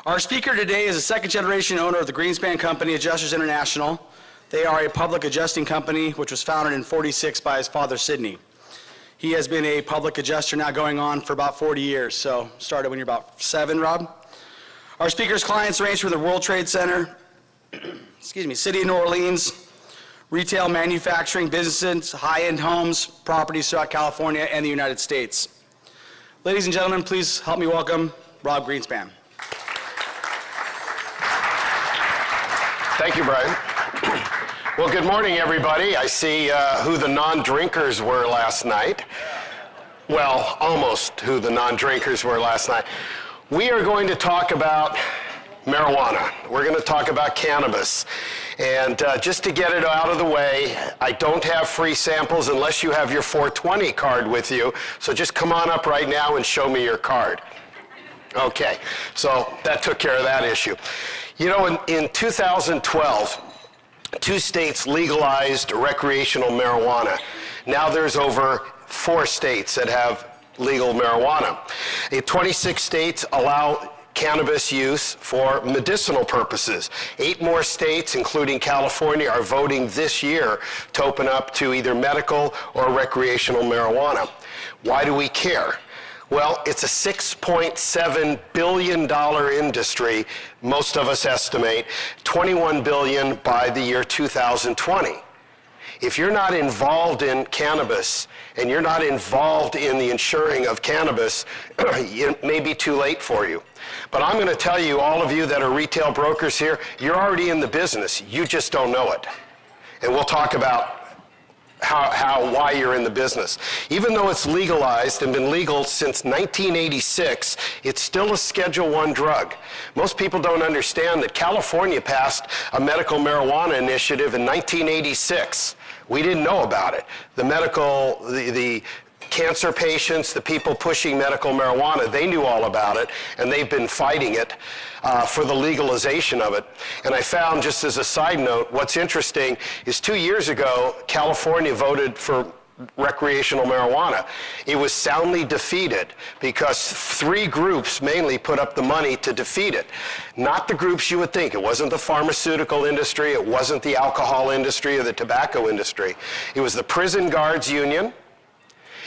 Our speaker today is a second-generation owner of the Greenspan Company, Adjusters International. They are a public adjusting company which was founded in '46 by his father, Sidney. He has been a public adjuster now going on for about 40 years, so started when you're about 7, Rob. Our speaker's clients range from the World Trade Center, City of New Orleans, retail, manufacturing, businesses, high-end homes, properties throughout California and the United States. Ladies and gentlemen, please help me welcome Robb Greenspan. Thank you, Brian. Well, good morning, everybody. I see who the non-drinkers were last night. Well, almost who the non-drinkers were last night. We are going to talk about marijuana. We're going to talk about cannabis. And just to get it out of the way, I don't have free samples unless you have your 420 card with you. So just come on up right now and show me your card. Okay, so that took care of that issue. You know, in 2012, 2 states legalized recreational marijuana. Now there's over 4 states that have legal marijuana. 26 states allow cannabis use for medicinal purposes. 8 more states, including California, are voting this year to open up to either medical or recreational marijuana. Why do we care? Well, it's a $6.7 billion industry, most of us estimate, $21 billion by the year 2020. If you're not involved in cannabis and you're not involved in the insuring of cannabis, it may be too late for you. But I'm going to tell you, all of you that are retail brokers here, you're already in the business. You just don't know it. And we'll talk about why you're in the business. Even though it's legalized and been legal since 1986, it's still a Schedule I drug. Most people don't understand that California passed a medical marijuana initiative in 1986. We didn't know about it. The cancer patients, the people pushing medical marijuana, they knew all about it, and they've been fighting it for the legalization of it. And I found, just as a side note, what's interesting is 2 years ago, California voted for recreational marijuana. It was soundly defeated because 3 groups mainly put up the money to defeat it. Not the groups you would think. It wasn't the pharmaceutical industry, it wasn't the alcohol industry or the tobacco industry. It was the prison guards union.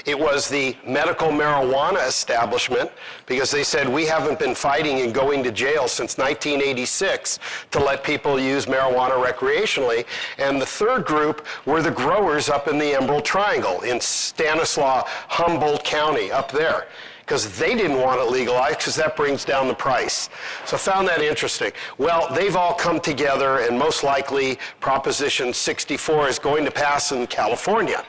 It was the medical marijuana establishment, because they said, we haven't been fighting and going to jail since 1986 to let people use marijuana recreationally. And the third group were the growers up in the Emerald Triangle in Stanislaus, Humboldt County, up there, because they didn't want it legalized because that brings down the price. So I found that interesting. Well, they've all come together, and most likely Proposition 64 is going to pass in California.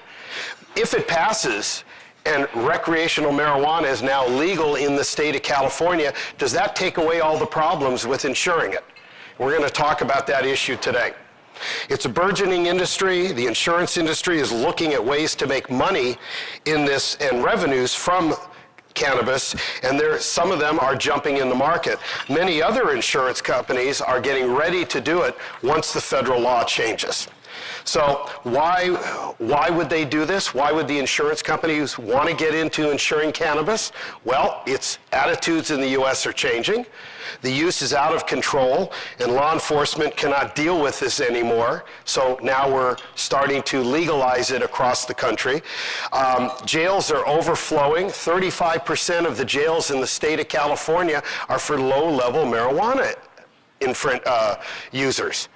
If it passes, and recreational marijuana is now legal in the state of California, does that take away all the problems with insuring it? We're going to talk about that issue today. It's a burgeoning industry. The insurance industry is looking at ways to make money in this and revenues from cannabis, and some of them are jumping in the market. Many other insurance companies are getting ready to do it once the federal law changes. So why would they do this? Why would the insurance companies want to get into insuring cannabis? Well, its attitudes in the U.S. are changing. The use is out of control, and law enforcement cannot deal with this anymore. So now we're starting to legalize it across the country. Jails are overflowing. 35% of the jails in the state of California are for low-level marijuana users.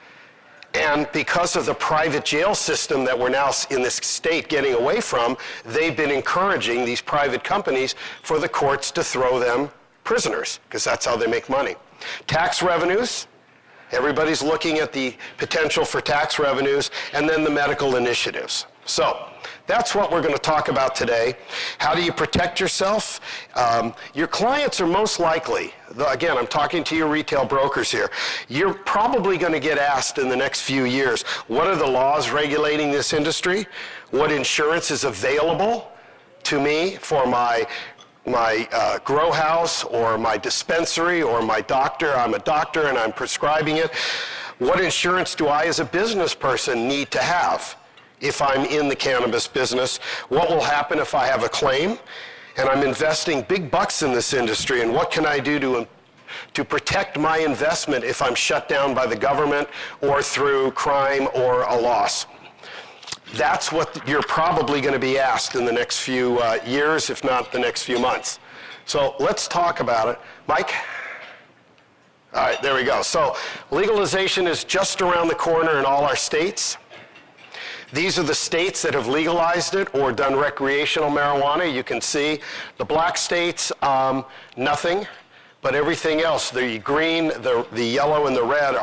And because of the private jail system that we're now in this state getting away from, they've been encouraging these private companies for the courts to throw them prisoners, because that's how they make money. Tax revenues, everybody's looking at the potential for tax revenues, and then the medical initiatives. So that's what we're going to talk about today. How do you protect yourself? Your clients are most likely, again, I'm talking to your retail brokers here, you're probably going to get asked in the next few years, what are the laws regulating this industry? What insurance is available to me for my grow house or my dispensary or my doctor? I'm a doctor and I'm prescribing it. What insurance do I as a business person need to have if I'm in the cannabis business? What will happen if I have a claim? And I'm investing big bucks in this industry, and what can I do to to protect my investment if I'm shut down by the government or through crime or a loss? That's what you're probably going to be asked in the next few years, if not the next few months. So let's talk about it. Mike? All right, there we go. So legalization is just around the corner in all our states. These are the states that have legalized it or done recreational marijuana. You can see the black states, nothing, but everything else, the green, the yellow, and the red,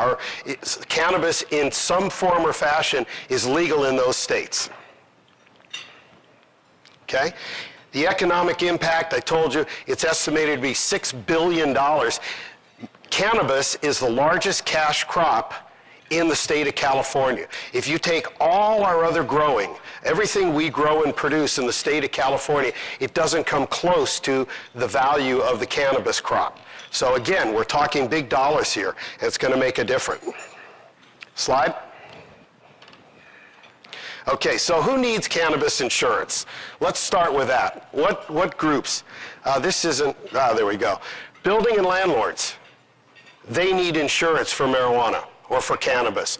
cannabis in some form or fashion is legal in those states. Okay? The economic impact, I told you, it's estimated to be $6 billion. Cannabis is the largest cash crop in the state of California. If you take all our other growing, everything we grow and produce in the state of California, it doesn't come close to the value of the cannabis crop. So again, we're talking big dollars here, and it's going to make a difference. Slide. Okay, so who needs cannabis insurance? Let's start with that. What groups? There we go. Building and landlords. They need insurance for marijuana or for cannabis.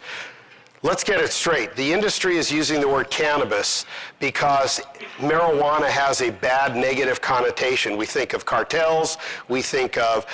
Let's get it straight. The industry is using the word cannabis because marijuana has a bad negative connotation. We think of cartels, we think of,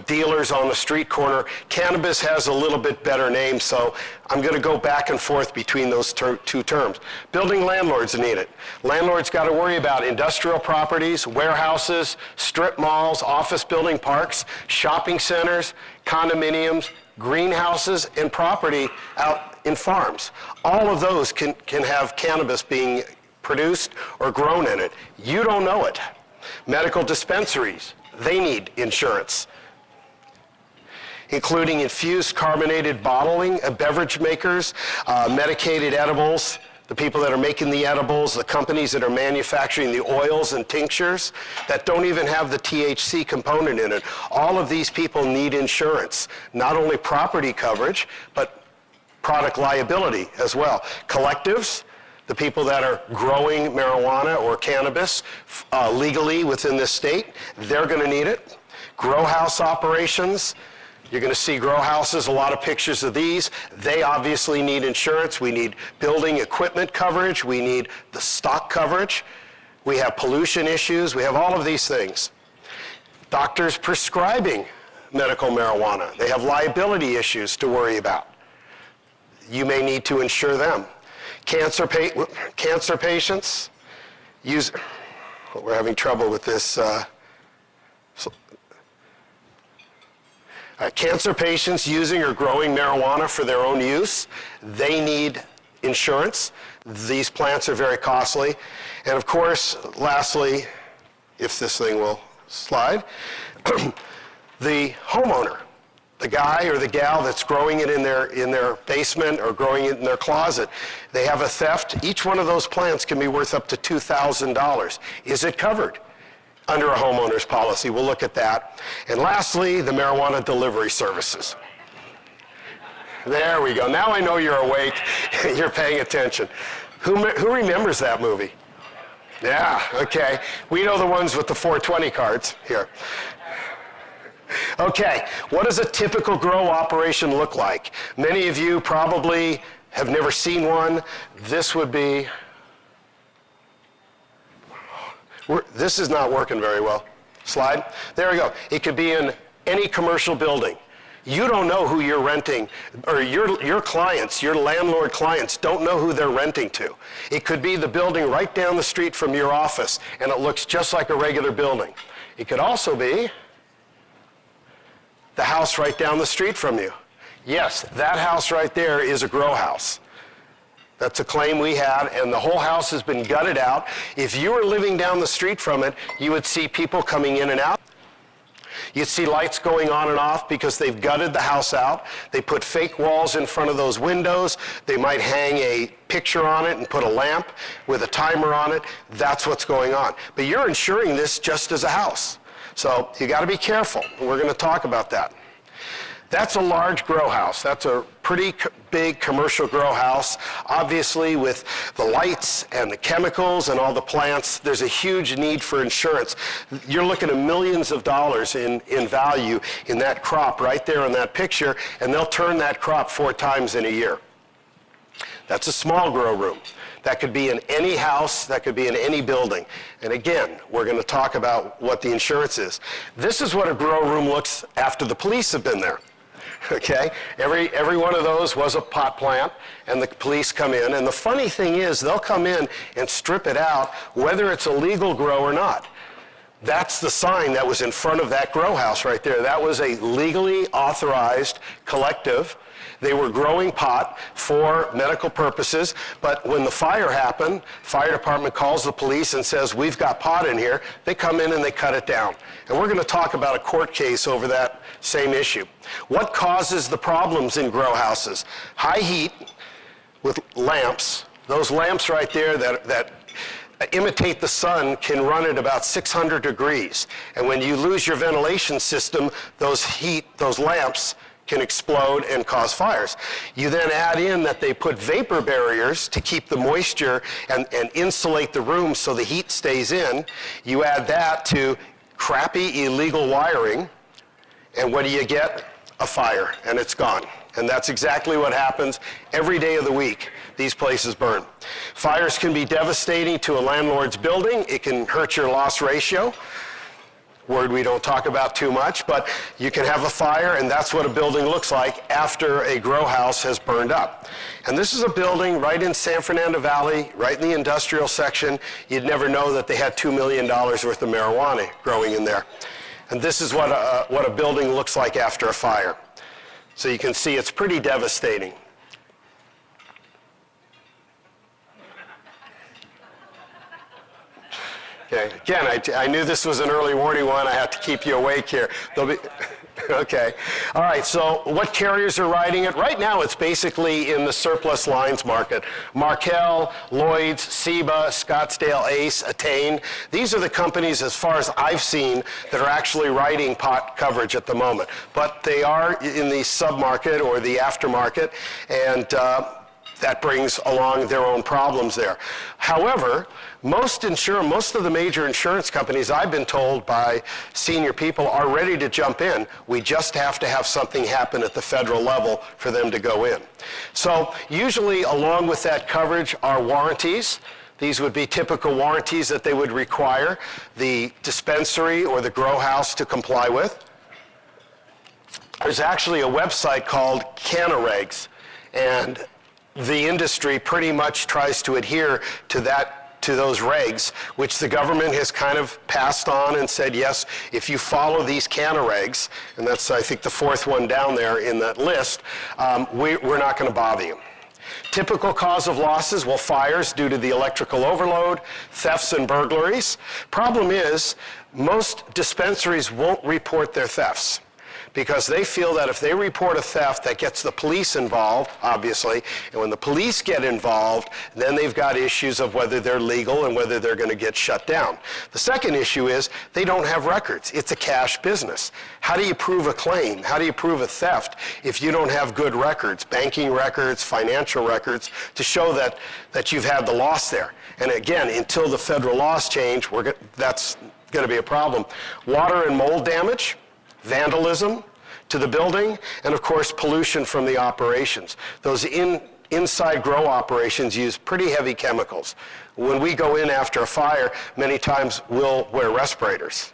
dealers on the street corner. Cannabis has a little bit better name, so I'm going to go back and forth between those two terms. Building landlords need it. Landlords got to worry about industrial properties, warehouses, strip malls, office building parks, shopping centers, condominiums, greenhouses, and property out in farms. All of those can have cannabis being produced or grown in it. You don't know it. Medical dispensaries, they need insurance, including infused carbonated bottling, beverage makers, medicated edibles, the people that are making the edibles, the companies that are manufacturing the oils and tinctures that don't even have the THC component in it. All of these people need insurance, not only property coverage, but product liability as well. Collectives, the people that are growing marijuana or cannabis legally within this state, they're going to need it. Grow house operations, you're going to see grow houses, a lot of pictures of these. They obviously need insurance. We need building equipment coverage. We need the stock coverage. We have pollution issues. We have all of these things. Doctors prescribing medical marijuana, they have liability issues to worry about. You may need to insure them. Cancer patients, we're having trouble with this. Cancer patients using or growing marijuana for their own use, they need insurance. These plants are very costly. And of course, lastly, if this thing will slide, the homeowner, the guy or the gal that's growing it in their basement or growing it in their closet, they have a theft. Each one of those plants can be worth up to $2,000. Is it covered under a homeowner's policy? We'll look at that. And lastly, the marijuana delivery services. There we go. Now I know you're awake. You're paying attention. Who remembers that movie? Yeah, okay. We know the ones with the 420 cards here. Okay, what does a typical grow operation look like? Many of you probably have never seen one. This would be... This is not working very well. Slide. There we go. It could be in any commercial building. You don't know who you're renting, or your clients, your landlord clients don't know who they're renting to. It could be the building right down the street from your office, and it looks just like a regular building. It could also be the house right down the street from you. Yes, that house right there is a grow house. That's a claim we had, and the whole house has been gutted out. If you were living down the street from it, you would see people coming in and out. You'd see lights going on and off because they've gutted the house out. They put fake walls in front of those windows. They might hang a picture on it and put a lamp with a timer on it. That's what's going on. But you're insuring this just as a house. So you got to be careful. We're going to talk about that. That's a large grow house. That's a pretty big commercial grow house. Obviously, with the lights and the chemicals and all the plants, there's a huge need for insurance. You're looking at millions of dollars in value in that crop right there in that picture, and they'll turn that crop 4 times in a year. That's a small grow room. That could be in any house, that could be in any building. And again, we're going to talk about what the insurance is. This is what a grow room looks after the police have been there. Okay? Every one of those was a pot plant, and the police come in. And the funny thing is, they'll come in and strip it out, whether it's a legal grow or not. That's the sign that was in front of that grow house right there. That was a legally authorized collective. They were growing pot for medical purposes, but when the fire happened, fire department calls the police and says, we've got pot in here. They come in and they cut it down. And we're going to talk about a court case over that same issue. What causes the problems in grow houses? High heat with lamps. Those lamps right there that imitate the sun can run at about 600 degrees. And when you lose your ventilation system, those lamps can explode and cause fires. You then add in that they put vapor barriers to keep the moisture and insulate the room so the heat stays in. You add that to crappy illegal wiring, and what do you get? A fire, and it's gone. And that's exactly what happens every day of the week. These places burn. Fires can be devastating to a landlord's building. It can hurt your loss ratio. Word we don't talk about too much, but you can have a fire, and that's what a building looks like after a grow house has burned up. And this is a building right in San Fernando Valley, right in the industrial section. You'd never know that they had $2 million worth of marijuana growing in there. And this is what a building looks like after a fire. So you can see it's pretty devastating. Okay. Again, I knew this was an early warning one. I have to keep you awake here. Okay. All right, so what carriers are writing it? Right now, it's basically in the surplus lines market. Markel, Lloyd's, SEBA, Scottsdale, Ace, Attain. These are the companies, as far as I've seen, that are actually writing pot coverage at the moment. But they are in the sub-market or the aftermarket, and that brings along their own problems there. However, most of the major insurance companies, I've been told by senior people, are ready to jump in. We just have to have something happen at the federal level for them to go in. So usually along with that coverage are warranties. These would be typical warranties that they would require the dispensary or the grow house to comply with. There's actually a website called Cannabis, and the industry pretty much tries to adhere to those regs, which the government has kind of passed on and said, yes, if you follow these canna regs, and that's, I think, the 4th one down there in that list, we're not going to bother you. Typical cause of losses, well, fires due to the electrical overload, thefts and burglaries. Problem is, most dispensaries won't report their thefts, because they feel that if they report a theft, that gets the police involved, obviously, and when the police get involved, then they've got issues of whether they're legal and whether they're going to get shut down. The second issue is they don't have records. It's a cash business. How do you prove a claim? How do you prove a theft if you don't have good records, banking records, financial records, to show that you've had the loss there? And again, until the federal laws change, that's going to be a problem. Water and mold damage, vandalism to the building, and of course pollution from the operations. Those inside grow operations use pretty heavy chemicals. When we go in after a fire, many times we'll wear respirators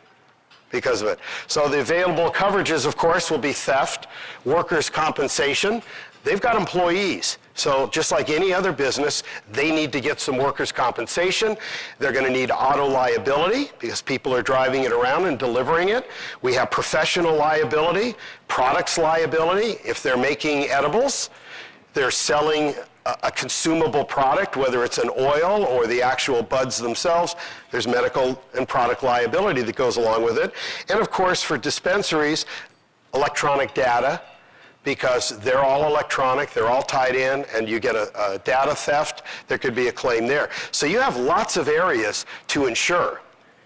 because of it. So the available coverages, of course, will be theft, workers' compensation. They've got employees. So just like any other business, they need to get some workers' compensation. They're going to need auto liability because people are driving it around and delivering it. We have professional liability, products liability. If they're making edibles, they're selling a consumable product, whether it's an oil or the actual buds themselves, there's medical and product liability that goes along with it. And of course, for dispensaries, electronic data, because they're all electronic, they're all tied in, and you get a data theft, there could be a claim there. So you have lots of areas to insure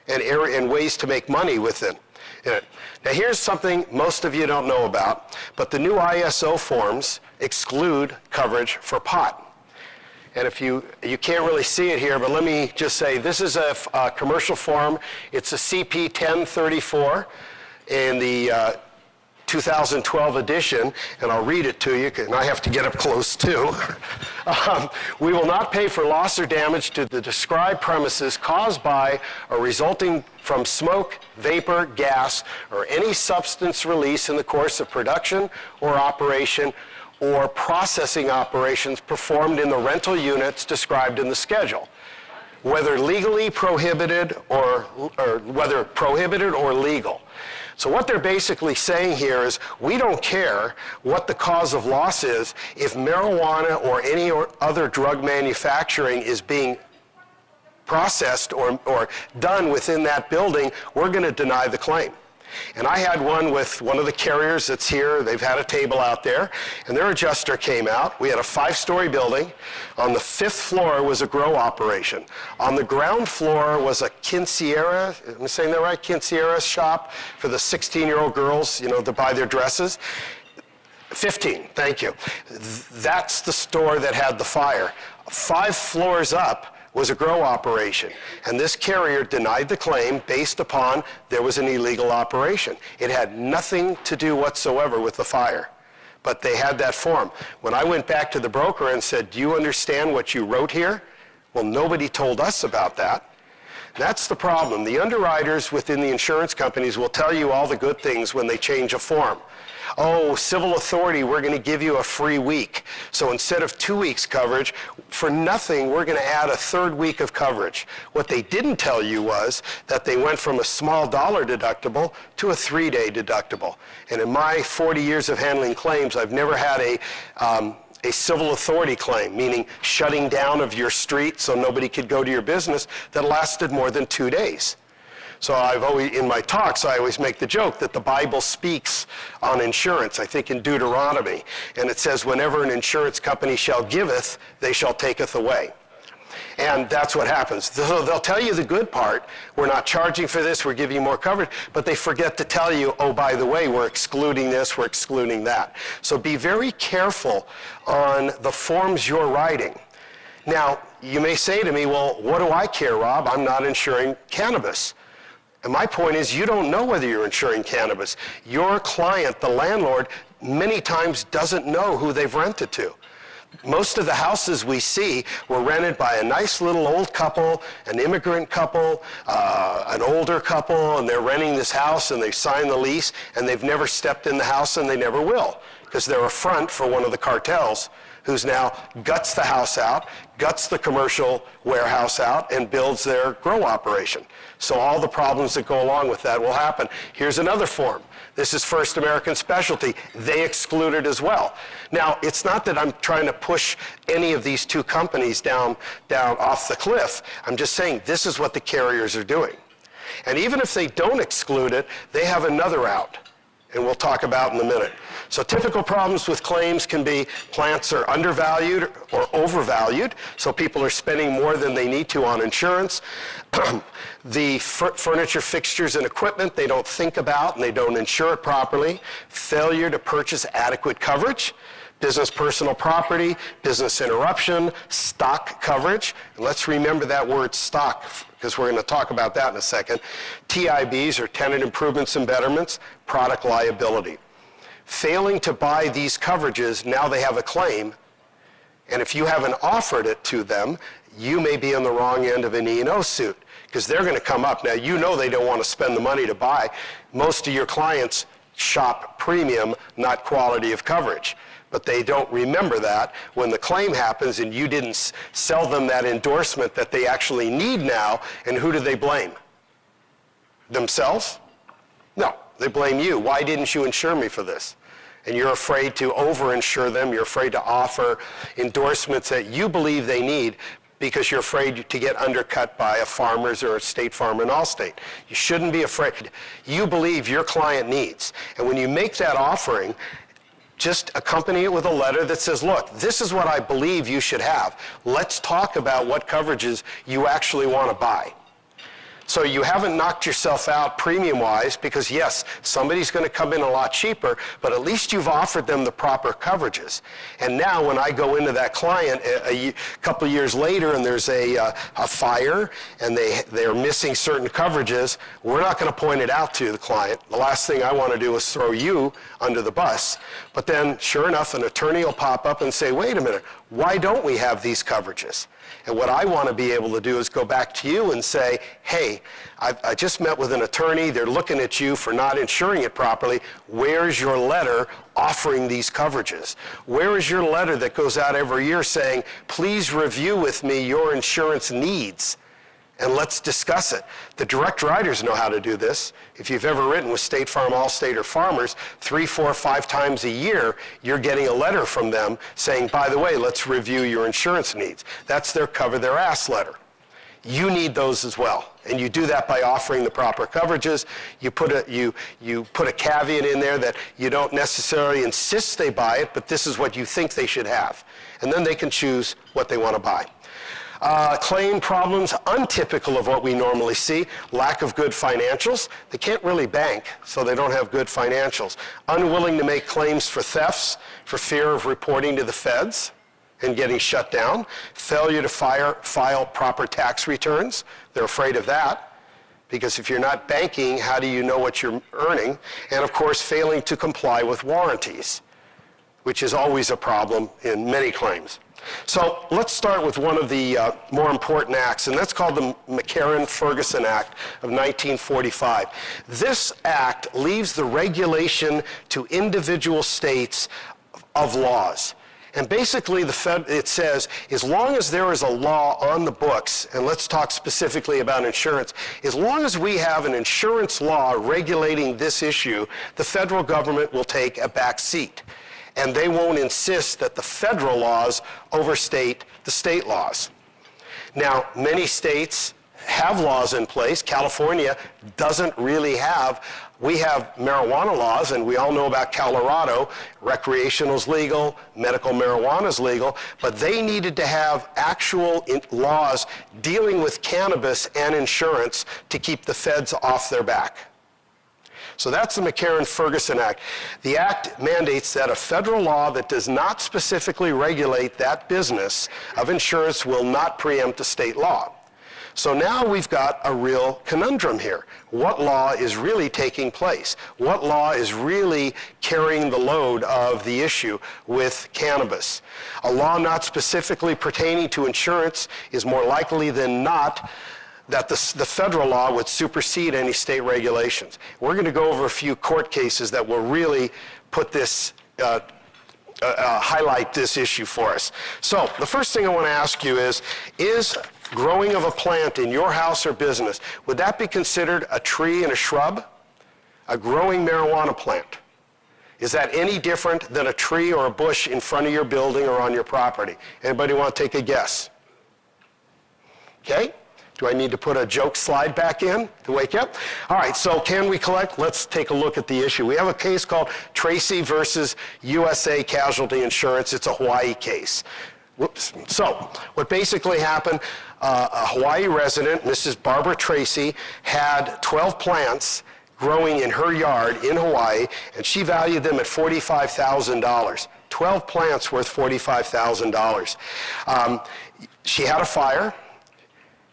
and ways to make money with it. in it. Now here's something most of you don't know about, but the new ISO forms exclude coverage for pot. And if you can't really see it here, but let me just say, this is a commercial form. It's a CP 1034 in the 2012 edition, and I'll read it to you, and I have to get up close too. We will not pay for loss or damage to the described premises caused by or resulting from smoke, vapor, gas, or any substance release in the course of production or operation or processing operations performed in the rental units described in the schedule, whether legally prohibited or whether prohibited or legal. So what they're basically saying here is, we don't care what the cause of loss is. If marijuana or any other drug manufacturing is being processed or done within that building, we're going to deny the claim. And I had one with one of the carriers that's here. They've had a table out there, and their adjuster came out. We had a 5-story building. On the 5th floor was a grow operation. On the ground floor was a quinceañera, am I saying that right? Quinceañera shop for the 16-year-old girls, to buy their dresses. 15, thank you. That's the store that had the fire. 5 floors up was a grow operation, and this carrier denied the claim based upon there was an illegal operation. It had nothing to do whatsoever with the fire, but they had that form. When I went back to the broker and said, do you understand what you wrote here? Well, nobody told us about that. That's the problem. The underwriters within the insurance companies will tell you all the good things when they change a form. Oh, civil authority, we're going to give you a free week. So instead of 2 weeks coverage, for nothing, we're going to add a 3rd week of coverage. What they didn't tell you was that they went from a small dollar deductible to a 3-day deductible. And in my 40 years of handling claims, I've never had a civil authority claim, meaning shutting down of your street so nobody could go to your business, that lasted more than 2 days. So in my talks, I always make the joke that the Bible speaks on insurance, I think in Deuteronomy, and it says, whenever an insurance company shall giveth, they shall taketh away. And that's what happens. So they'll tell you the good part, we're not charging for this, we're giving you more coverage, but they forget to tell you, oh, by the way, we're excluding this, we're excluding that. So be very careful on the forms you're writing. Now, you may say to me, well, what do I care, Rob? I'm not insuring cannabis. And my point is, you don't know whether you're insuring cannabis. Your client, the landlord, many times doesn't know who they've rented to. Most of the houses we see were rented by a nice little old couple, an immigrant couple, an older couple, and they're renting this house and they sign the lease, and they've never stepped in the house and they never will, because they're a front for one of the cartels who's now guts the house out, guts the commercial warehouse out, and builds their grow operation. So all the problems that go along with that will happen. Here's another form. This is First American Specialty. They exclude it as well. Now, it's not that I'm trying to push any of these 2 companies down off the cliff. I'm just saying this is what the carriers are doing. And even if they don't exclude it, they have another out, and we'll talk about in a minute. So typical problems with claims can be plants are undervalued or overvalued, so people are spending more than they need to on insurance. The furniture, fixtures, and equipment they don't think about and they don't insure it properly. Failure to purchase adequate coverage. Business personal property, business interruption, stock coverage. And let's remember that word stock, because we're going to talk about that in a second. TIBs, or tenant improvements and betterments, product liability. Failing to buy these coverages, now they have a claim, and if you haven't offered it to them, you may be on the wrong end of an E&O suit, because they're going to come up. Now, you know they don't want to spend the money to buy. Most of your clients shop premium, not quality of coverage. But they don't remember that when the claim happens and you didn't sell them that endorsement that they actually need now, and who do they blame? Themselves? No, they blame you. Why didn't you insure me for this? And you're afraid to over-insure them. You're afraid to offer endorsements that you believe they need because you're afraid to get undercut by a Farmers or a State Farm and Allstate. You shouldn't be afraid. You believe your client needs. And when you make that offering, just accompany it with a letter that says, look, this is what I believe you should have. Let's talk about what coverages you actually want to buy. So you haven't knocked yourself out premium-wise because, yes, somebody's going to come in a lot cheaper, but at least you've offered them the proper coverages. And now when I go into that client a couple of years later and there's a fire and they're missing certain coverages, we're not going to point it out to the client. The last thing I want to do is throw you under the bus. But then, sure enough, an attorney will pop up and say, wait a minute, why don't we have these coverages? And what I want to be able to do is go back to you and say, hey, I just met with an attorney. They're looking at you for not insuring it properly. Where's your letter offering these coverages? Where is your letter that goes out every year saying, please review with me your insurance needs? And let's discuss it. The direct writers know how to do this. If you've ever written with State Farm, Allstate, or Farmers, 3, 4, 5 times a year, you're getting a letter from them saying, by the way, let's review your insurance needs. That's their cover their ass letter. You need those as well. And you do that by offering the proper coverages. You put a caveat in there that you don't necessarily insist they buy it, but this is what you think they should have. And then they can choose what they want to buy. Claim problems, untypical of what we normally see. Lack of good financials. They can't really bank, so they don't have good financials. Unwilling to make claims for thefts for fear of reporting to the feds and getting shut down. Failure to file proper tax returns. They're afraid of that, because if you're not banking, how do you know what you're earning? And of course, failing to comply with warranties, which is always a problem in many claims. So let's start with one of the more important acts, and that's called the McCarran-Ferguson Act of 1945. This act leaves the regulation to individual states of laws. And basically, it says, as long as there is a law on the books, and let's talk specifically about insurance, as long as we have an insurance law regulating this issue, the federal government will take a back seat. And they won't insist that the federal laws overstate the state laws. Now, many states have laws in place. California doesn't really have. We have marijuana laws, and we all know about Colorado. Recreational is legal, medical marijuana is legal, but they needed to have actual laws dealing with cannabis and insurance to keep the feds off their back. So that's the McCarran-Ferguson Act. The act mandates that a federal law that does not specifically regulate that business of insurance will not preempt a state law. So now we've got a real conundrum here. What law is really taking place? What law is really carrying the load of the issue with cannabis? A law not specifically pertaining to insurance is more likely than not that the federal law would supersede any state regulations. We're going to go over a few court cases that will really put this, highlight this issue for us. So the first thing I want to ask you is growing of a plant in your house or business, would that be considered a tree and a shrub? A growing marijuana plant. Is that any different than a tree or a bush in front of your building or on your property? Anybody want to take a guess? Okay. Do I need to put a joke slide back in to wake you up? All right, so can we collect? Let's take a look at the issue. We have a case called Tracy versus USA Casualty Insurance. It's a Hawaii case. Whoops. So what basically happened, a Hawaii resident, Mrs. Barbara Tracy, had 12 plants growing in her yard in Hawaii, and she valued them at $45,000. 12 plants worth $45,000. She had a fire.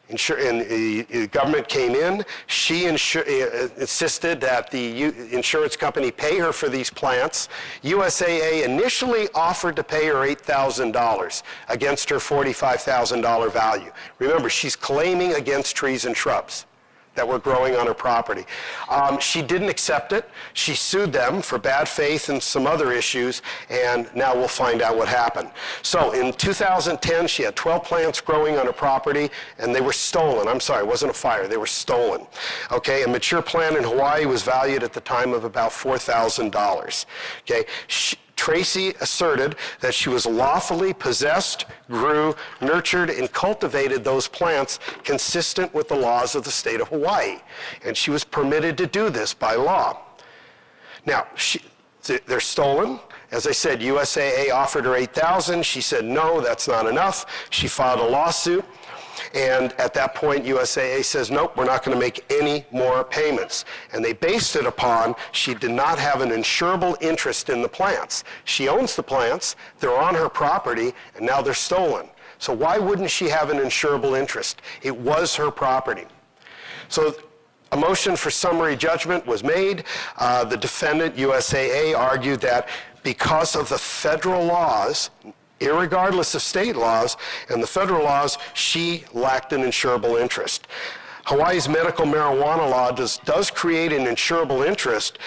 And the government came in. She insisted that the insurance company pay her for these plants. USAA initially offered to pay her $8,000 against her $45,000 value. Remember, she's claiming against trees and shrubs that were growing on her property. She didn't accept it. She sued them for bad faith and some other issues, and now we'll find out what happened. So in 2010, she had 12 plants growing on her property, and they were stolen. I'm sorry, it wasn't a fire. They were stolen. Okay, a mature plant in Hawaii was valued at the time of about $4,000. Okay, Tracy asserted that she was lawfully possessed, grew, nurtured, and cultivated those plants consistent with the laws of the state of Hawaii. And she was permitted to do this by law. Now, they're stolen. As I said, USAA offered her $8,000. She said, no, that's not enough. She filed a lawsuit. And at that point, USAA says, nope, we're not going to make any more payments. And they based it upon she did not have an insurable interest in the plants. She owns the plants, they're on her property, and now they're stolen. So why wouldn't she have an insurable interest? It was her property. So a motion for summary judgment was made. The defendant, USAA, argued that because of the federal laws, irregardless of state laws, and the federal laws, she lacked an insurable interest. Hawaii's medical marijuana law does create an insurable interest,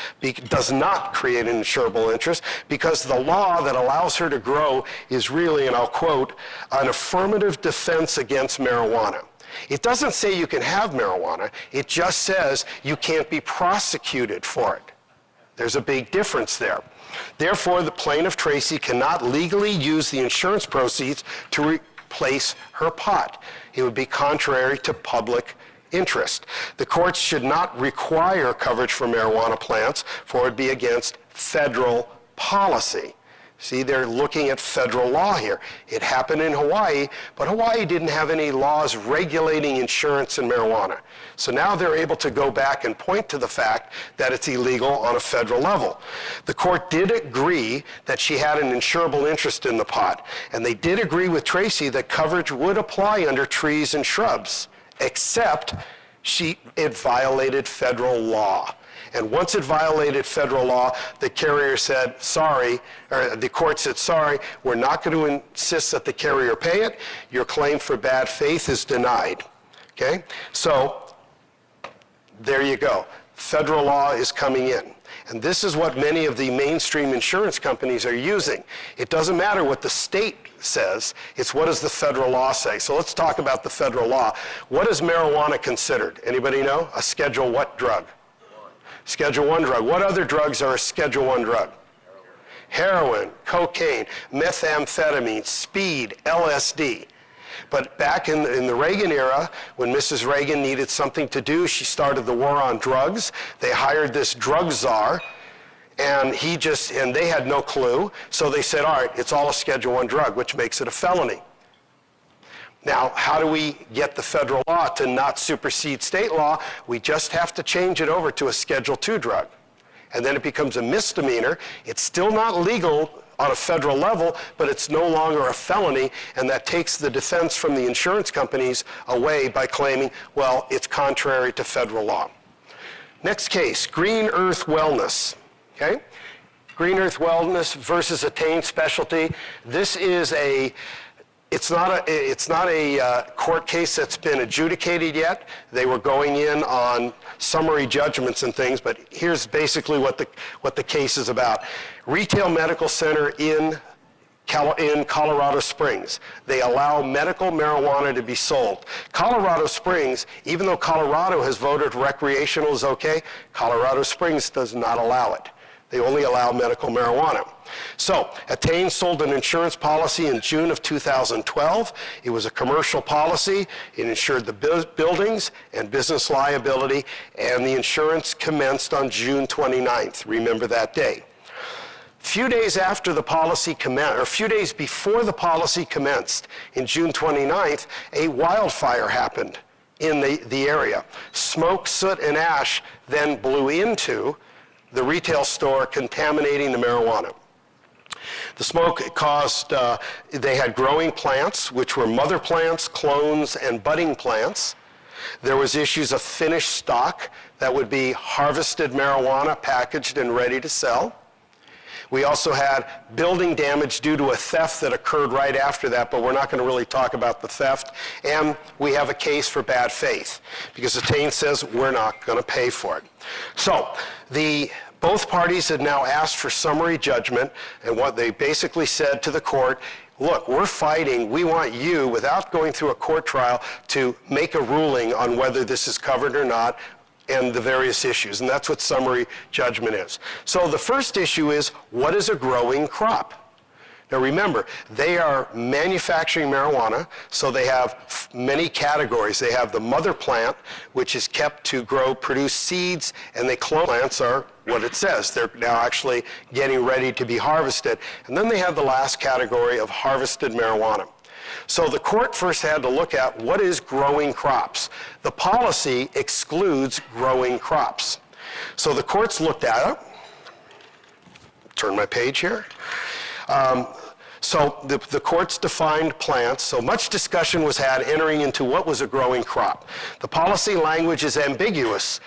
does not create an insurable interest, because the law that allows her to grow is really, and I'll quote, an affirmative defense against marijuana. It doesn't say you can have marijuana, it just says you can't be prosecuted for it. There's a big difference there. Therefore, the plaintiff, Tracy, cannot legally use the insurance proceeds to replace her pot. It would be contrary to public interest. The courts should not require coverage for marijuana plants, for it would be against federal policy. See, they're looking at federal law here. It happened in Hawaii, but Hawaii didn't have any laws regulating insurance and marijuana. So now they're able to go back and point to the fact that it's illegal on a federal level. The court did agree that she had an insurable interest in the pot, and they did agree with Tracy that coverage would apply under trees and shrubs, except it violated federal law. And once it violated federal law, the carrier said, sorry, or the court said, sorry, we're not going to insist that the carrier pay it. Your claim for bad faith is denied. Okay? So, there you go. Federal law is coming in. And this is what many of the mainstream insurance companies are using. It doesn't matter what the state says, it's what does the federal law say. So let's talk about the federal law. What is marijuana considered? Anybody know? A Schedule what drug? Schedule 1 drug. What other drugs are a Schedule 1 drug? Heroin, cocaine, methamphetamine, speed, LSD. But back in the Reagan era, when Mrs. Reagan needed something to do, she started the war on drugs. They hired this drug czar, and they had no clue. So they said, all right, it's all a Schedule 1 drug, which makes it a felony. Now, how do we get the federal law to not supersede state law? We just have to change it over to a Schedule 2 drug. And then it becomes a misdemeanor. It's still not legal on a federal level, but it's no longer a felony, and that takes the defense from the insurance companies away by claiming, well, it's contrary to federal law. Next case, Green Earth Wellness. Okay? Green Earth Wellness versus Attain Specialty. This is it's not a court case that's been adjudicated yet. They were going in on summary judgments and things, but here's basically what the case is about. Retail medical center in Colorado Springs. They allow medical marijuana to be sold. Colorado Springs, even though Colorado has voted recreational is okay, Colorado Springs does not allow it. They only allow medical marijuana. So, Attain sold an insurance policy in June of 2012. It was a commercial policy. It insured the buildings and business liability, and the insurance commenced on June 29th. Remember that day. Few days after the policy commenced, or a few days before the policy commenced, in June 29th, a wildfire happened in the area. Smoke, soot, and ash then blew into the retail store, contaminating the marijuana. The smoke caused, they had growing plants, which were mother plants, clones, and budding plants. There was issues of finished stock that would be harvested marijuana, packaged and ready to sell. We also had building damage due to a theft that occurred right after that, but we're not going to really talk about the theft. And we have a case for bad faith, because Attain says we're not going to pay for it. So, both parties had now asked for summary judgment, and what they basically said to the court, look, we're fighting, we want you, without going through a court trial, to make a ruling on whether this is covered or not, and the various issues, and that's what summary judgment is. So the first issue is, what is a growing crop? Now remember, they are manufacturing marijuana, so they have many categories. They have the mother plant, which is kept to produce seeds, and the clone plants are what it says. They're now actually getting ready to be harvested. And then they have the last category of harvested marijuana. So the court first had to look at what is growing crops. The policy excludes growing crops. So the courts looked at it. Turn my page here. So the courts defined plants, so much discussion was had entering into what was a growing crop. The policy language is ambiguous,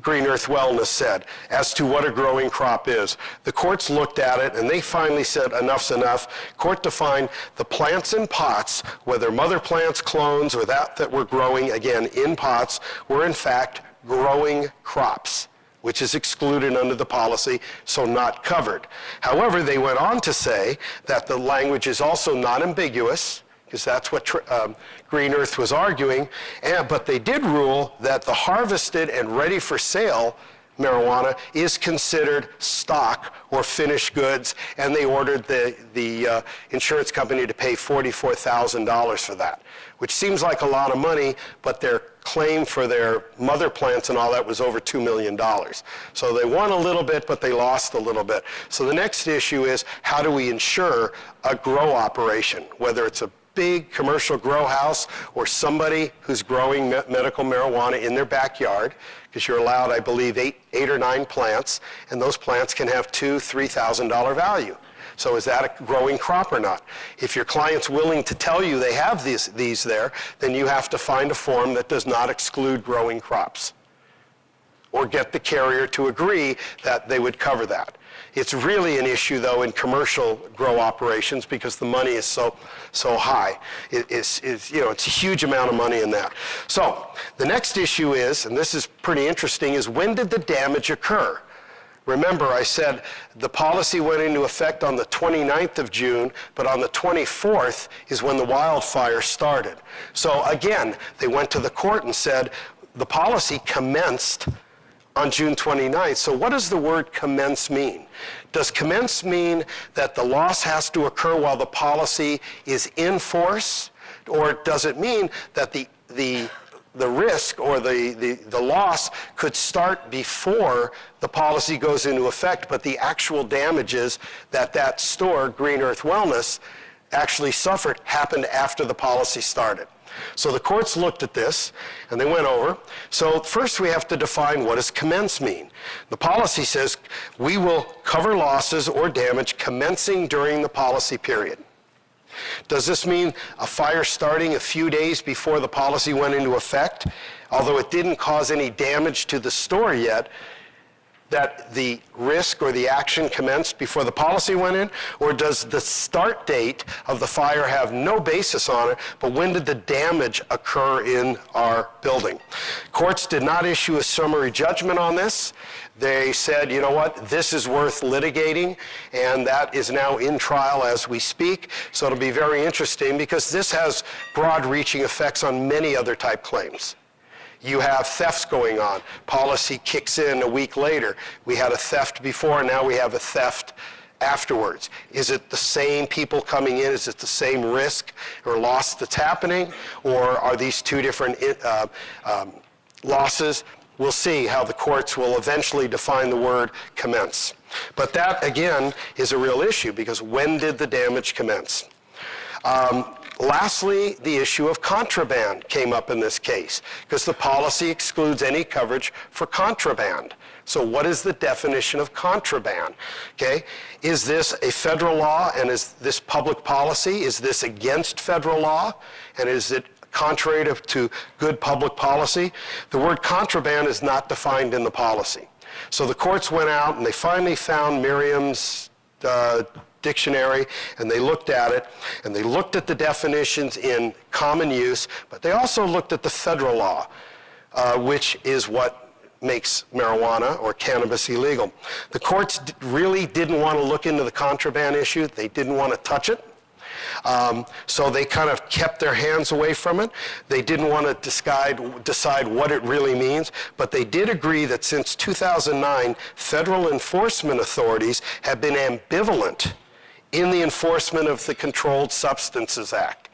Green Earth Wellness said, as to what a growing crop is. The courts looked at it and they finally said enough's enough. Court defined the plants in pots, whether mother plants, clones, or that were growing, again, in pots, were in fact growing crops, which is excluded under the policy, so not covered. However, they went on to say that the language is also not ambiguous, because that's what Green Earth was arguing, but they did rule that the harvested and ready for sale marijuana is considered stock or finished goods, and they ordered the insurance company to pay $44,000 for that, which seems like a lot of money, but their claim for their mother plants and all that was over $2 million. So they won a little bit, but they lost a little bit. So the next issue is, how do we insure a grow operation, whether it's a big commercial grow house or somebody who's growing medical marijuana in their backyard, because you're allowed, I believe, eight or nine plants, and those plants can have $2,000, $3,000 value. So is that a growing crop or not? If your client's willing to tell you they have these there, then you have to find a form that does not exclude growing crops, or get the carrier to agree that they would cover that. It's really an issue, though, in commercial grow operations because the money is so high. It's a huge amount of money in that. So the next issue is, and this is pretty interesting, is when did the damage occur? Remember, I said the policy went into effect on the 29th of June, but on the 24th is when the wildfire started. So again, they went to the court and said the policy commenced on June 29th. So what does the word commence mean? Does commence mean that the loss has to occur while the policy is in force? Or does it mean that the risk or the loss could start before the policy goes into effect, but the actual damages that store, Green Earth Wellness, actually suffered happened after the policy started? So the courts looked at this, and they went over. So first we have to define what does commence mean. The policy says we will cover losses or damage commencing during the policy period. Does this mean a fire starting a few days before the policy went into effect, although it didn't cause any damage to the store yet, that the risk or the action commenced before the policy went in? Or does the start date of the fire have no basis on it, but when did the damage occur in our building? Courts did not issue a summary judgment on this. They said, you know what, this is worth litigating, and that is now in trial as we speak. So it'll be very interesting because this has broad-reaching effects on many other type claims. You have thefts going on. Policy kicks in a week later. We had a theft before, now we have a theft afterwards. Is it the same people coming in? Is it the same risk or loss that's happening? Or are these two different losses? We'll see how the courts will eventually define the word commence. But that, again, is a real issue because when did the damage commence? Lastly, the issue of contraband came up in this case because the policy excludes any coverage for contraband. So what is the definition of contraband? Okay, is this a federal law and is this public policy? Is this against federal law and is it contrary to good public policy? The word contraband is not defined in the policy. So the courts went out and they finally found Merriam's dictionary, and they looked at it, and they looked at the definitions in common use, but they also looked at the federal law, which is what makes marijuana or cannabis illegal. The courts really didn't want to look into the contraband issue. They didn't want to touch it. So they kind of kept their hands away from it. They didn't want to decide what it really means, but they did agree that since 2009, federal enforcement authorities have been ambivalent in the enforcement of the Controlled Substances Act.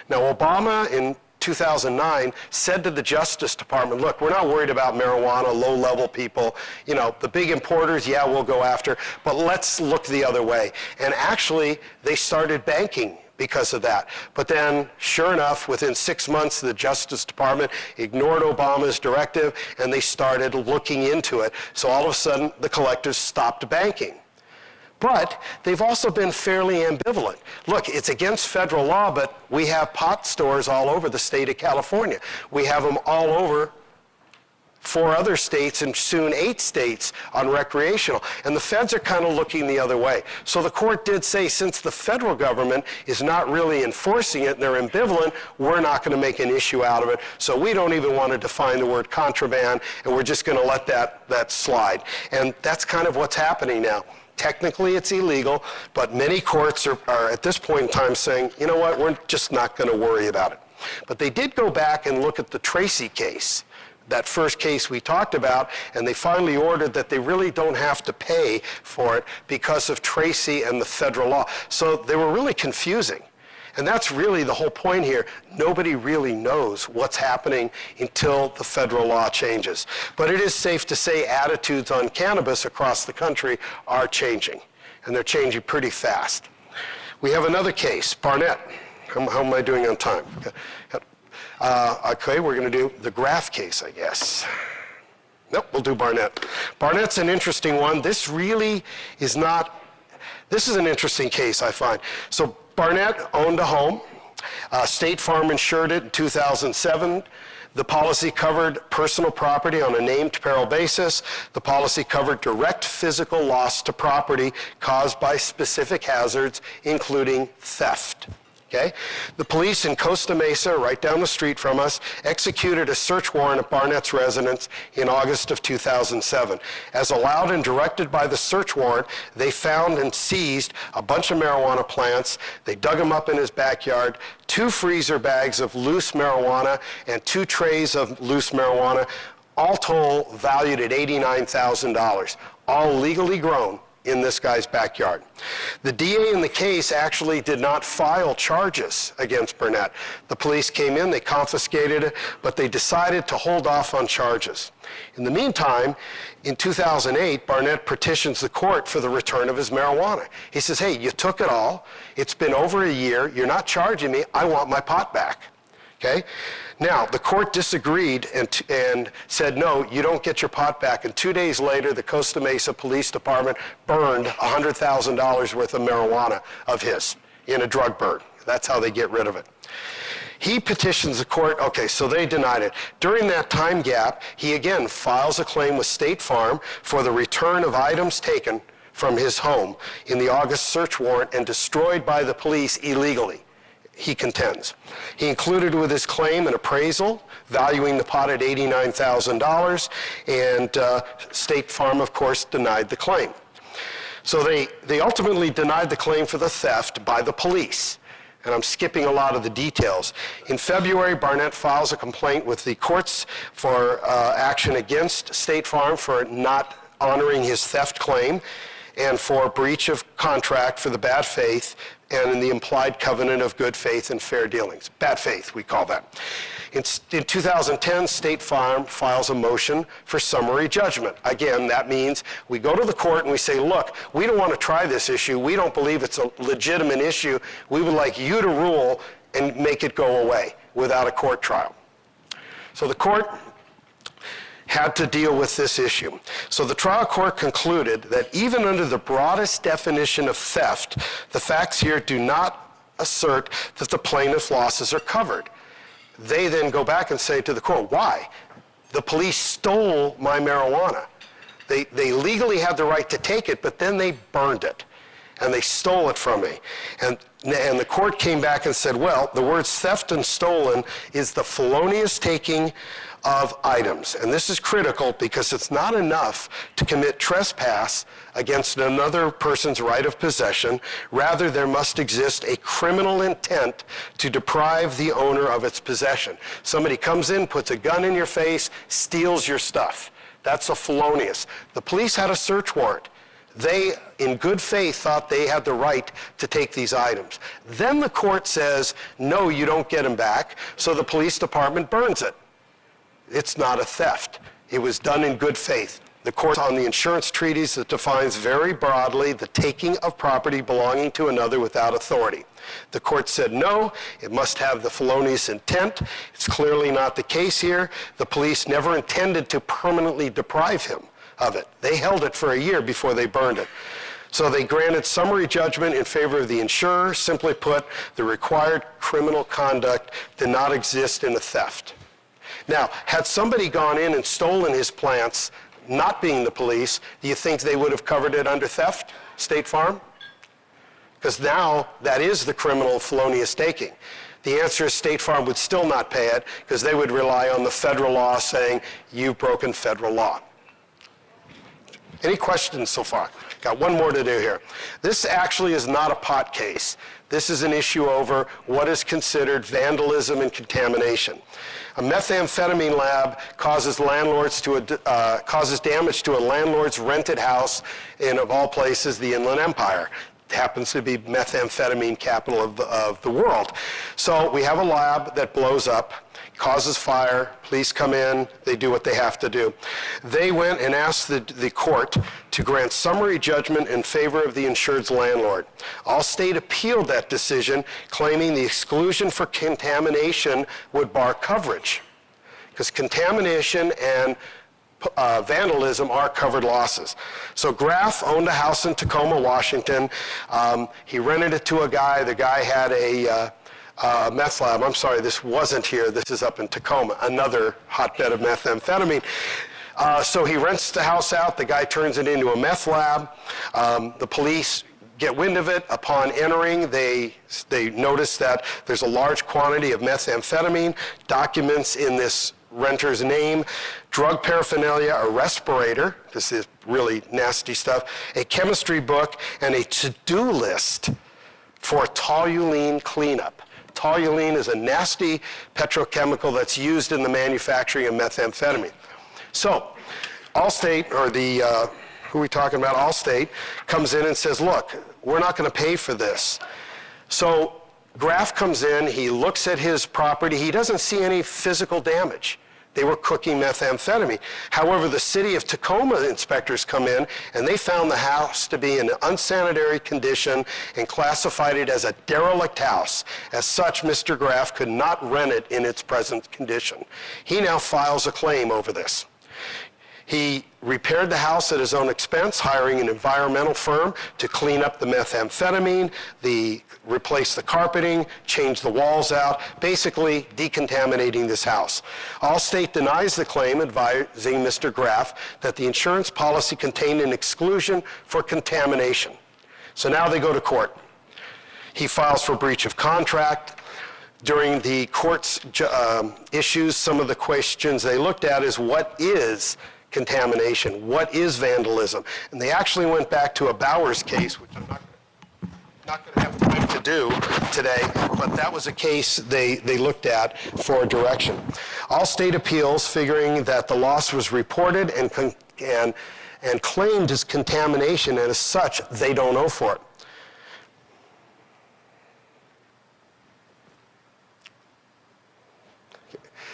Now, Obama in 2009 said to the Justice Department, look, we're not worried about marijuana, low-level people. You know, the big importers, yeah, we'll go after, but let's look the other way. And actually, they started banking because of that. But then, sure enough, within 6 months, the Justice Department ignored Obama's directive, and they started looking into it. So all of a sudden, the collectors stopped banking. But they've also been fairly ambivalent. Look, it's against federal law, but we have pot stores all over the state of California. We have them all over 4 other states and soon 8 states on recreational. And the feds are kind of looking the other way. So the court did say, since the federal government is not really enforcing it and they're ambivalent, we're not going to make an issue out of it. So we don't even want to define the word contraband, and we're just going to let that slide. And that's kind of what's happening now. Technically, it's illegal, but many courts are at this point in time saying, you know what, we're just not going to worry about it. But they did go back and look at the Tracy case, that first case we talked about, and they finally ordered that they really don't have to pay for it because of Tracy and the federal law. So they were really confusing. And that's really the whole point here. Nobody really knows what's happening until the federal law changes. But it is safe to say attitudes on cannabis across the country are changing, and they're changing pretty fast. We have another case, Barnett. How am I doing on time? Okay, we're going to do the Graff case, I guess. Nope, we'll do Barnett. Barnett's an interesting one. This really is not, this is an interesting case, I find. So Barnett owned a home. State Farm insured it in 2007. The policy covered personal property on a named peril basis. The policy covered direct physical loss to property caused by specific hazards, including theft. Okay? The police in Costa Mesa, right down the street from us, executed a search warrant at Barnett's residence in August of 2007. As allowed and directed by the search warrant, they found and seized a bunch of marijuana plants. They dug them up in his backyard, 2 freezer bags of loose marijuana and 2 trays of loose marijuana, all told valued at $89,000, all legally grown in this guy's backyard. The DA in the case actually did not file charges against Barnett. The police came in, they confiscated it, but they decided to hold off on charges. In the meantime, in 2008, Barnett petitions the court for the return of his marijuana. He says, hey, you took it all. It's been over a year. You're not charging me. I want my pot back. Okay? Now, the court disagreed and said, no, you don't get your pot back. And 2 days later, the Costa Mesa Police Department burned $100,000 worth of marijuana of his in a drug burn. That's how they get rid of it. He petitions the court, okay, so they denied it. During that time gap, he again files a claim with State Farm for the return of items taken from his home in the August search warrant and destroyed by the police illegally, he contends. He included with his claim an appraisal valuing the pot at $89,000, and State Farm, of course, denied the claim. So they ultimately denied the claim for the theft by the police. And I'm skipping a lot of the details. In February, Barnett files a complaint with the courts for action against State Farm for not honoring his theft claim and for breach of contract for the bad faith and in the implied covenant of good faith and fair dealings. Bad faith, we call that. In 2010, State Farm files a motion for summary judgment. Again, that means we go to the court and we say, look, we don't want to try this issue. We don't believe it's a legitimate issue. We would like you to rule and make it go away without a court trial. So the court had to deal with this issue. So the trial court concluded that even under the broadest definition of theft, the facts here do not assert that the plaintiff's losses are covered. They then go back and say to the court, why? The police stole my marijuana. They legally had the right to take it, but then they burned it, and they stole it from me. And the court came back and said, well, the words theft and stolen is the felonious taking of items. And this is critical because it's not enough to commit trespass against another person's right of possession. Rather, there must exist a criminal intent to deprive the owner of its possession. Somebody comes in, puts a gun in your face, steals your stuff. That's a felonious. The police had a search warrant. They, in good faith, thought they had the right to take these items. Then the court says, no, you don't get them back, so the police department burns it. It's not a theft. It was done in good faith. The court on the insurance treaties that defines very broadly the taking of property belonging to another without authority. The court said no, it must have the felonious intent. It's clearly not the case here. The police never intended to permanently deprive him of it. They held it for a year before they burned it. So they granted summary judgment in favor of the insurer. Simply put, the required criminal conduct did not exist in a theft. Now, had somebody gone in and stolen his plants, not being the police, do you think they would have covered it under theft, State Farm? Because now that is the criminal felonious taking. The answer is State Farm would still not pay it because they would rely on the federal law saying you've broken federal law. Any questions so far? Got one more to do here. This actually is not a pot case. This is an issue over what is considered vandalism and contamination. A methamphetamine lab causes damage to a landlord's rented house in, of all places, the Inland Empire. It happens to be methamphetamine capital of the world. So we have a lab that blows up, causes fire, police come in, they do what they have to do. They went and asked the court to grant summary judgment in favor of the insured's landlord. Allstate appealed that decision, claiming the exclusion for contamination would bar coverage, because contamination and vandalism are covered losses. So Graff owned a house in Tacoma, Washington. He rented it to a guy. The guy had a meth lab. I'm sorry, this wasn't here. This is up in Tacoma, another hotbed of methamphetamine. So he rents the house out. The guy turns it into a meth lab. The police get wind of it. Upon entering, they notice that there's a large quantity of methamphetamine, documents in this renter's name, drug paraphernalia, a respirator, this is really nasty stuff, a chemistry book, and a to-do list for toluene cleanup. Toluene is a nasty petrochemical that's used in the manufacturing of methamphetamine. So, Allstate, or the, who are we talking about, Allstate, comes in and says, look, we're not going to pay for this. So, Graff comes in, he looks at his property, he doesn't see any physical damage. They were cooking methamphetamine. However, the city of Tacoma inspectors come in and they found the house to be in unsanitary condition and classified it as a derelict house. As such, Mr. Graff could not rent it in its present condition. He now files a claim over this. He repaired the house at his own expense, hiring an environmental firm to clean up the methamphetamine, replace the carpeting, change the walls out, basically decontaminating this house. Allstate denies the claim, advising Mr. Graff that the insurance policy contained an exclusion for contamination. So now they go to court. He files for breach of contract. During the court's issues, some of the questions they looked at is what is contamination? What is vandalism? And they actually went back to a Bowers case, which I'm not going to have time to do today, but that was a case they looked at for direction. Allstate appeals, figuring that the loss was reported and claimed as contamination, and as such, they don't owe for it.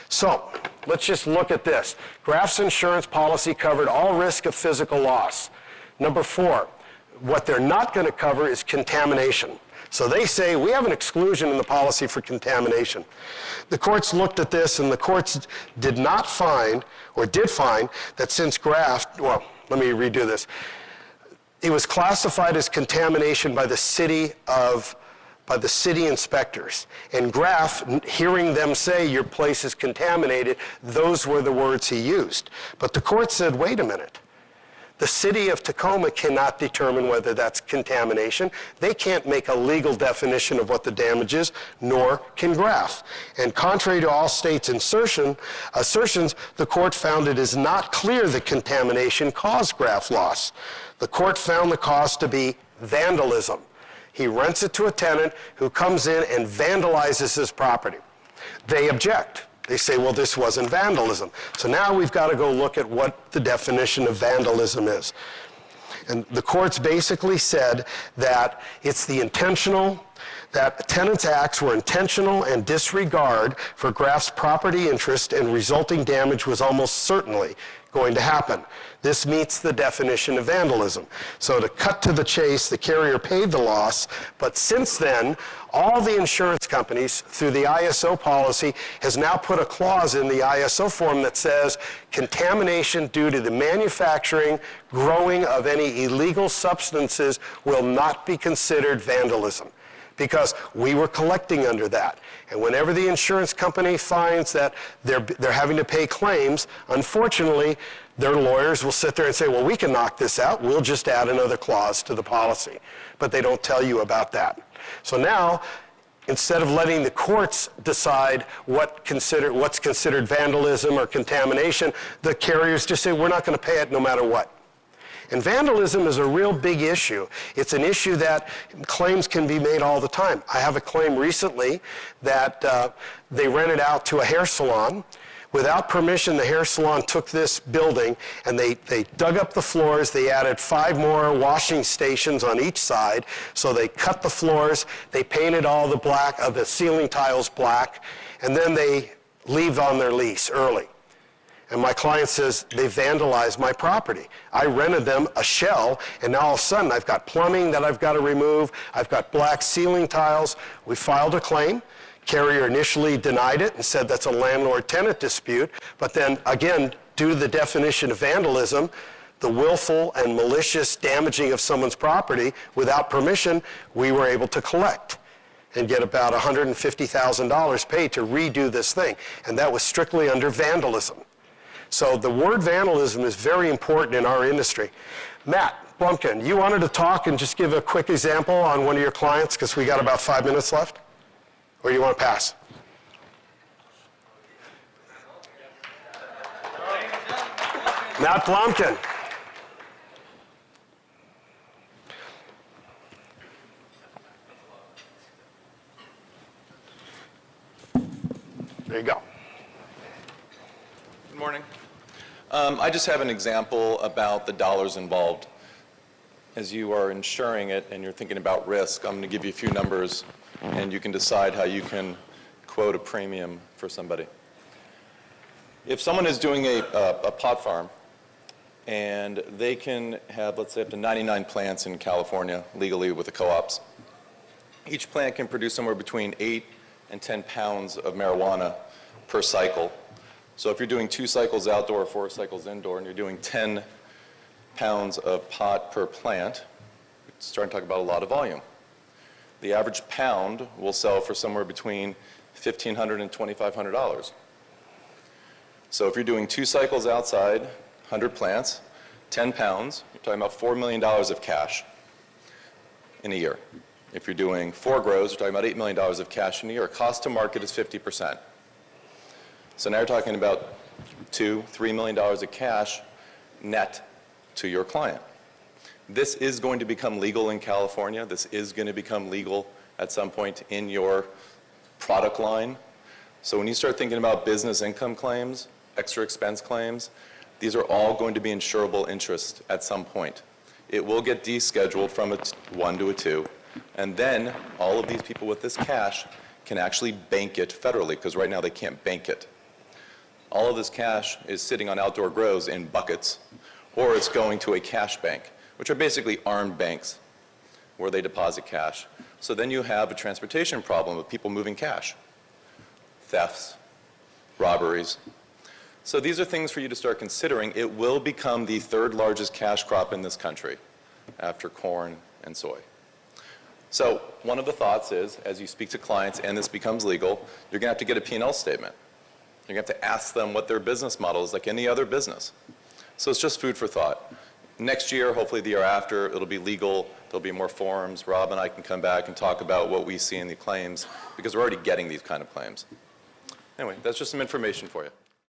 So, let's just look at this. Graff's insurance policy covered all risk of physical loss. Number 4, what they're not going to cover is contamination. So they say, we have an exclusion in the policy for contamination. The courts looked at this, and the courts did not find, or did find, that since Graff, well, let me redo this. It was classified as contamination by the city inspectors. And Graff, hearing them say your place is contaminated, those were the words he used. But the court said, wait a minute. The city of Tacoma cannot determine whether that's contamination. They can't make a legal definition of what the damage is, nor can Graff. And contrary to Allstate's assertions, the court found it is not clear that contamination caused Graff loss. The court found the cause to be vandalism. He rents it to a tenant who comes in and vandalizes his property. They object. They say, well, this wasn't vandalism. So now we've got to go look at what the definition of vandalism is. And the courts basically said that it's the intentional, that tenant's acts were intentional and disregard for Graff's property interest, and resulting damage was almost certainly going to happen. This meets the definition of vandalism. So to cut to the chase, the carrier paid the loss, but since then, all the insurance companies, through the ISO policy, has now put a clause in the ISO form that says contamination due to the manufacturing, growing of any illegal substances will not be considered vandalism, because we were collecting under that. And whenever the insurance company finds that they're having to pay claims, unfortunately, their lawyers will sit there and say, well, we can knock this out. We'll just add another clause to the policy. But they don't tell you about that. So now, instead of letting the courts decide what's considered vandalism or contamination, the carriers just say, we're not going to pay it no matter what. And vandalism is a real big issue. It's an issue that claims can be made all the time. I have a claim recently that they rented out to a hair salon. Without permission, the hair salon took this building and they dug up the floors. They added 5 more washing stations on each side. So they cut the floors. They painted all the ceiling tiles black, and then they leave on their lease early. And my client says, they vandalized my property. I rented them a shell, and now all of a sudden I've got plumbing that I've got to remove. I've got black ceiling tiles. We filed a claim. Carrier initially denied it and said that's a landlord-tenant dispute. But then, again, due to the definition of vandalism, the willful and malicious damaging of someone's property without permission, we were able to collect and get about $150,000 paid to redo this thing. And that was strictly under vandalism. So the word vandalism is very important in our industry. Matt Blumkin, you wanted to talk and just give a quick example on one of your clients, because we got about 5 minutes left? Or you want to pass? Matt Blumkin. There you go. Good morning. I just have an example about the dollars involved. As you are insuring it and you're thinking about risk, I'm going to give you a few numbers and you can decide how you can quote a premium for somebody. If someone is doing a pot farm and they can have, let's say, up to 99 plants in California legally with the co-ops, each plant can produce somewhere between 8 and 10 pounds of marijuana per cycle. So if you're doing 2 cycles outdoor, 4 cycles indoor, and you're doing 10 pounds of pot per plant, we're starting to talk about a lot of volume. The average pound will sell for somewhere between $1,500 and $2,500. So if you're doing 2 cycles outside, 100 plants, 10 pounds, you're talking about $4 million of cash in a year. If you're doing 4 grows, you're talking about $8 million of cash in a year. Cost to market is 50%. So now you're talking about $2, $3 million of cash net to your client. This is going to become legal in California. This is going to become legal at some point in your product line. So when you start thinking about business income claims, extra expense claims, these are all going to be insurable interest at some point. It will get descheduled from a 1 to a 2, and then all of these people with this cash can actually bank it federally, because right now they can't bank it. All of this cash is sitting on outdoor grows in buckets, or it's going to a cash bank, which are basically armed banks where they deposit cash. So then you have a transportation problem of people moving cash, thefts, robberies. So these are things for you to start considering. It will become the 3rd largest cash crop in this country after corn and soy. So one of the thoughts is, as you speak to clients and this becomes legal, you're going to have to get a P&L statement. You're going to have to ask them what their business model is like any other business. So it's just food for thought. Next year, hopefully the year after, it'll be legal. There'll be more forums. Rob and I can come back and talk about what we see in the claims, because we're already getting these kind of claims. Anyway, that's just some information for you.